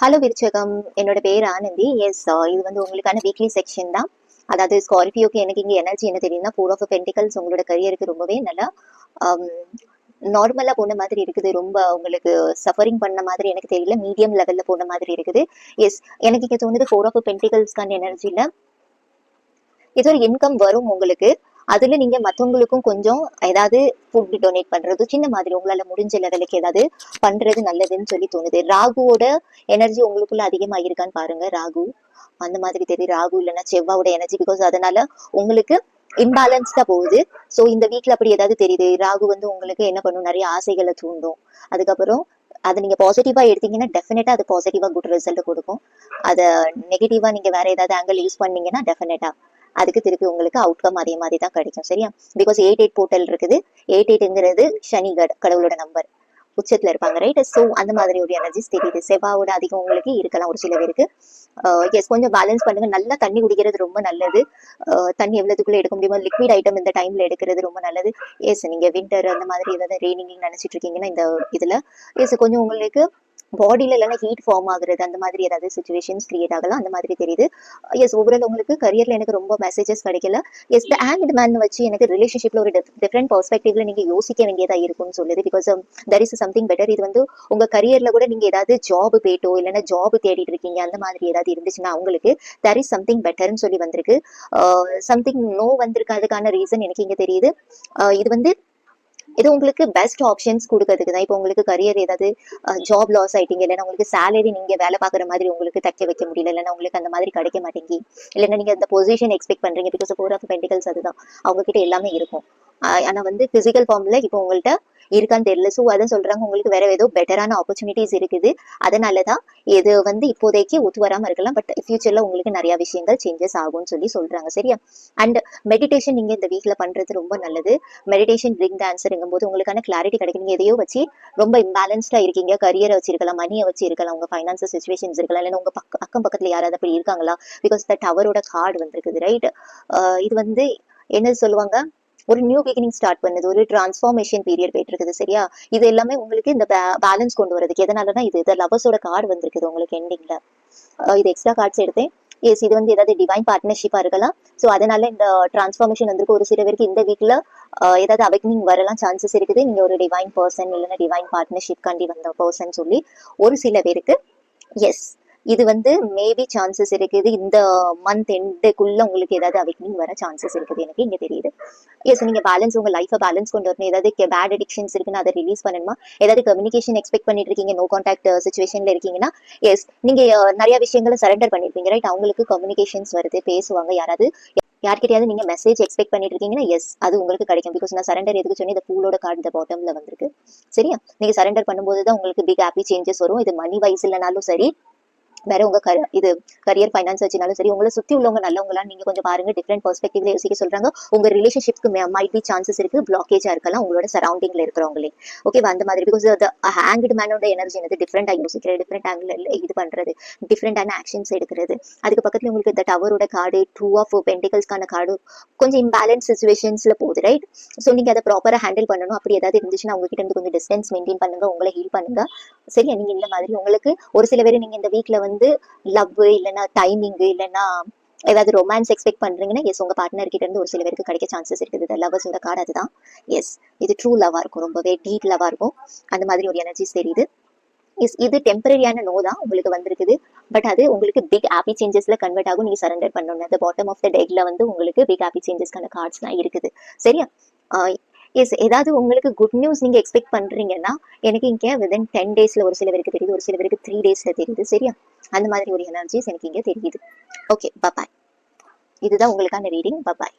Hello விருச்சகம், என்னோட பேர் Anandhi. S, இது வந்து உங்களுக்கான வீக்லி செக்ஷன் தான். அதாவது ஸ்கார்பியோக்கு எனக்கு இங்கே எனர்ஜி என்ன தெரியுதுன்னா, 4 ஆஃப் பென்டிகல்ஸ் உங்களோட கரியருக்கு ரொம்பவே நல்லா நார்மலா போன மாதிரி இருக்குது. ரொம்ப உங்களுக்கு சஃபரிங் பண்ண மாதிரி எனக்கு தெரியல, மீடியம் லெவல்ல போன மாதிரி இருக்குது. எஸ், எனக்கு இங்கே தோணுது 4 ஆஃப் பென்டிகல்ஸ்க்கான எனர்ஜில ஏதோ ஒரு இன்கம் வரும் உங்களுக்கு. அதுல நீங்க மத்தவங்களுக்கும் கொஞ்சம் ஏதாவது ஃபுட் டொனேட் பண்றது, சின்ன மாதிரி உங்களால முடிஞ்ச லெவலுக்கு ஏதாவது பண்றது நல்லதுன்னு சொல்லி தோணுது. ராகுவோட எனர்ஜி உங்களுக்குள்ள அதிகமா இருக்கான்னு பாருங்க. ராகு அந்த மாதிரி தெரியுது. ராகு இல்லைன்னா செவ்வாவோட எனர்ஜி, பிகாஸ் அதனால உங்களுக்கு இன்பேலன்ஸ்டா போகுது. ஸோ இந்த வீக்ல அப்படி ஏதாவது தெரியுது. ராகு வந்து உங்களுக்கு என்ன பண்ணும், நிறைய ஆசைகளை தூண்டும். அதுக்கப்புறம் அதை நீங்க பாசிட்டிவா எடுத்தீங்கன்னா டெஃபினட்டா அது பாசிட்டிவா குட் ரிசல்ட் கொடுக்கும். அதை நெகட்டிவா நீங்க வேற ஏதாவது ஆங்கிள் யூஸ் பண்ணீங்கன்னா டெஃபினட்டா அதுக்கு திருப்பி உங்களுக்கு அவுட்கம் அதே மாதிரி தான் கிடைக்கும். சரியா? பிகாஸ் 8-8 போர்ட்டல் இருக்குது. 8-8ங்கிறது சனி கடவுளோட நம்பர், உச்சத்துல இருப்பாங்க, ரைட்? ஸோ அந்த மாதிரி ஒரு எனர்ஜிஸ் தெரியுது. செவ்வாவோட அதிகம் உங்களுக்கு இருக்கலாம் ஒரு சில பேருக்கு. எஸ், கொஞ்சம் பேலன்ஸ் பண்ணுங்க. நல்லா தண்ணி குடிக்கிறது ரொம்ப நல்லது. தண்ணி எவ்வளவுக்குள்ள எடுக்க முடியுமோ லிக்விட் ஐட்டம் இந்த டைம்ல எடுக்கிறது ரொம்ப நல்லது. எஸ், நீங்க வின்டர் அந்த மாதிரி ஏதாவது ரெய்னிங் நினைச்சிட்டு இருக்கீங்கன்னா இந்த இதுல எஸ் கொஞ்சம் உங்களுக்கு பாடியில இல்லைன்னா ஹீட் ஃபார்ம் ஆகுறது, அந்த மாதிரி ஏதாவது சுச்சுவேஷன்ஸ் கிரியேட் ஆகலாம். அந்த மாதிரி தெரியுது. எஸ், ஓவரால் உங்களுக்கு கரியர்ல எனக்கு ரொம்ப மெசேஜஸ் கிடைக்கல. எஸ், த ஹேங்க்ட் மேன் வச்சு எனக்கு ரிலேஷன்ஷிப்ல ஒரு டிஃப்ரெண்ட் பெர்ஸ்பெக்டிவ்ல நீங்க யோசிக்க வேண்டியதா இருக்கும்னு சொல்லுது. Because that is something better. இது வந்து உங்க கரியர்ல கூட நீங்க ஏதாவது ஜாப் போயிட்டோ இல்லைன்னா ஜாப் தேடிட்டு இருக்கீங்க, அந்த மாதிரி ஏதாவது இருந்துச்சுன்னா உங்களுக்கு தட் இஸ் சம்திங் பெட்டர்னு சொல்லி வந்திருக்கு. சம்திங் நோ வந்திருக்கு. அதுக்கான ரீசன் எனக்கு இங்க தெரியுது. இது வந்து இது உங்களுக்கு பெஸ்ட் ஆப்ஷன்ஸ் கொடுக்கறதுக்கு தான். இப்போ உங்களுக்கு கரியர் ஏதாவது ஜாப் லாஸ் ஆயிட்டீங்க, இல்லைன்னா உங்களுக்கு சேலரி நீங்க வேலை பார்க்குற மாதிரி உங்களுக்கு தக்க வைக்க முடியல, இல்லைன்னா உங்களுக்கு அந்த மாதிரி கிடைக்க மாட்டேங்கி, இல்லைன்னா நீங்க அந்த பொசிஷன் எக்ஸ்பெக்ட் பண்றீங்க. பிகாஸ் 4 ஆஃப் பென்டிகல்ஸ் அதுதான், அவங்க கிட்ட எல்லாமே இருக்கும். ஆனா வந்து பிசிக்கல் ஃபார்ம்ல இப்போ உங்கள்கிட்ட இருக்கான்னு தெரியல. ஸோ அதான் சொல்றாங்க, உங்களுக்கு வேற ஏதோ பெட்டரான ஆப்பர்ச்சுனிட்டிஸ் இருக்குது. அதனாலதான் இது வந்து இப்போதைக்கு ஒத்து வராம இருக்கலாம், பட் ஃபியூச்சர்ல உங்களுக்கு நிறைய விஷயங்கள் சேஞ்சஸ் ஆகும்னு சொல்லி சொல்றாங்க. சரியா? அண்ட் மெடிடேஷன் நீங்க இந்த வீக்ல பண்றது ரொம்ப நல்லது. மெடிடேஷன் பிரிங் த ஆன்சர்ங்கும் போது உங்களுக்கான கிளாரிட்டி கிடைக்கும். நீங்க எதையோ வச்சு ரொம்ப இம்பேலன்ஸ்டா இருக்கீங்க. கரியரை வச்சிருக்கலாம், மணியை வச்சு இருக்கலாம், உங்க ஃபைனான்சியல் சுச்சுவேஷன்ஸ் இருக்கலாம், இல்லைன்னா உங்க அக்கம் பக்கத்துல யாராவது அப்படி இருக்காங்களா? பிகாஸ் த டவரோட கார்டு வந்திருக்குது, ரைட்? இது வந்து என்ன சொல்லுவாங்க, ஒரு நியூ பிகினிங் ஸ்டார்ட் பண்ணுது, ஒரு டிரான்ஸ்ஃபார்மேஷன் பீரியட் போயிட்டு இருக்குது. சரியா? இது எல்லாமே உங்களுக்கு இந்த பேலன்ஸ் கொண்டு வரதுக்கு எதனாலதான் இது லவர்ஸோட கார்டு வந்திருக்குது உங்களுக்கு எண்டிங்ல. இது எக்ஸ்ட்ரா கார்ட்ஸ் எடுத்தேன். எஸ், இது வந்து ஏதாவது டிவைன் பார்ட்னர்ஷிப்பா இருக்கலாம். ஸோ அதனால இந்த டிரான்ஸ்ஃபார்மேஷன் வந்திருக்கு. ஒரு சில பேருக்கு இந்த வீக்ல ஏதாவது அவேக்னிங் வரலாம் சான்சஸ் இருக்குது. நீங்க ஒரு டிவைன் பர்சன் இல்லைன்னா டிவைன் பார்ட்னர்ஷிப் கண்டி வந்த பர்சன் சொல்லி ஒரு சில பேருக்கு எஸ் இது வந்து மேபி சான்சஸ் இருக்குது. இந்த மந்த் எண்டுக்குள்ள உங்களுக்கு ஏதாவது அவேக்னிங் வர சான்சஸ் இருக்குது எனக்கு இங்க தெரியுது. எஸ், நீங்க பேலன்ஸ் உங்க லைஃபை பேலன்ஸ் கொண்டு வரணும். ஏதாவது பேட் அடிக்ஷன்ஸ் இருக்குன்னா அதை ரிலீஸ் பண்ணணுமா? ஏதாவது கம்யூனிகேஷன் எக்ஸ்பெக்ட் பண்ணிட்டு இருக்கீங்க, நோ கான்டாக்ட் சுச்சுவேஷன்ல இருக்கீங்கன்னா எஸ், நீங்க நிறைய விஷயங்களை சரண்டர் பண்ணிருப்பீங்க, ரைட்? அவங்களுக்கு கம்யூனிகேஷன்ஸ் வருது, பேசுவாங்க. யார்கிட்டயாவது நீங்க மெசேஜ் எக்ஸ்பெக்ட் பண்ணிட்டு இருக்கீங்கன்னா எஸ், அது உங்களுக்கு கிடைக்கும். பிகாஸ் நான் சரண்டர் எதுக்கு சொன்னேன், இந்த பூலோட கார்டு இந்த பாட்டம்ல வந்திருக்கு. சரியா? நீங்க சரண்டர் பண்ணும்போது தான் உங்களுக்கு பிக் ஹாப்பி சேஞ்சஸ் வரும். இது மணி வைஸ் இல்லைனாலும் சரி, வேற உங்க இது கரியர் ஃபைனான்ஸ் வச்சுனாலும் சரி, உங்களை சுத்தி உள்ளவங்க நல்லவங்களா நீங்க கொஞ்சம் பாருங்க. டிஃப்ரெண்ட் பெர்ஸ்பெக்டிவ்ல யோசிக்க சொல்றாங்க. உங்க ரிலேஷன்ஷிப்க்கு மைட் பி சான்சஸ் இருக்கு பிளாக்கேஜா இருக்கலாம் உங்களோட சரௌண்டிங்ல இருக்கிறவங்களே. ஓகேவா? அந்த மாதிரி. பிகாஸ் ஹேங்க்டு மேனோட எனர்ஜி என்னது, டிஃப்ரெண்டா யோசிக்கிற, டிஃப்ரெண்ட் ஆங்கிள் இது பண்றது, டிஃப்ரெண்டான ஆக்ஷன்ஸ் எடுக்கிறது. அதுக்கு பக்கத்துல உங்களுக்கு இந்த டவரோட கார்டு, 2 ஆஃப் பென்டிகல்ஸ்க்கான கார்டு கொஞ்சம் இம்பேலன்ஸ் சுச்சுவேஷன்ஸ்ல போகுது, ரைட்? ஸோ நீங்க அதை ப்ராப்பரா ஹேண்டில் பண்ணணும். அப்படி ஏதாவது இருந்துச்சுன்னா உங்ககிட்ட இருந்து கொஞ்சம் டிஸ்டன்ஸ் மெயின்டைன் பண்ணுங்க, உங்களை ஹீல் பண்ணுங்க. சரியா? நீங்க இந்த மாதிரி உங்களுக்கு ஒரு சில பேர் நீங்க இந்த வீக்ல வந்து லவ் இல்லைன்னா டைமிங் இல்லைன்னா ஏதாவது ரொமான்ஸ் எக்ஸ்பெக்ட் பண்றீங்கன்னா எஸ், உங்க பார்ட்னர் கிட்ட இருந்து ஒரு சில பேருக்கு கிடைக்க சான்சஸ் இருக்குது. லவ்வர்ஸோட கார்டு அதுதான். எஸ், இது ட்ரூ லவ்வா இருக்கும், ரொம்பவே டீப் லவ்வா இருக்கும். அந்த மாதிரி ஒரு எனர்ஜிஸ் தெரியுது. எஸ், இது டெம்பரரியான நோ தான் உங்களுக்கு வந்திருக்குது. பட் அது உங்களுக்கு பிக் ஹாப்பி சேஞ்சஸ்ல கன்வெர்ட் ஆகும். நீங்க சரண்டர் பண்ணணும். அந்த பாட்டம் ஆஃப் த டெக்ல வந்து உங்களுக்கு பிக் ஹாப்பி சேஞ்சஸ்க்கான கார்ட்ஸ்லாம் இருக்குது. சரியா? எஸ், ஏதாவது உங்களுக்கு குட் நியூஸ் நீங்க எக்ஸ்பெக்ட் பண்றீங்கன்னா எனக்கு இங்க வித்தின் 10 daysல ஒரு சில பேருக்கு தெரியுது, ஒரு சில பேருக்கு 3 daysல தெரியுது. சரியா? அந்த மாதிரி ஒரு எனர்ஜிஸ் எனக்கு இங்க தெரியுது. ஓகே, பாய். இதுதான் உங்களுக்கான ரீடிங். பாய்.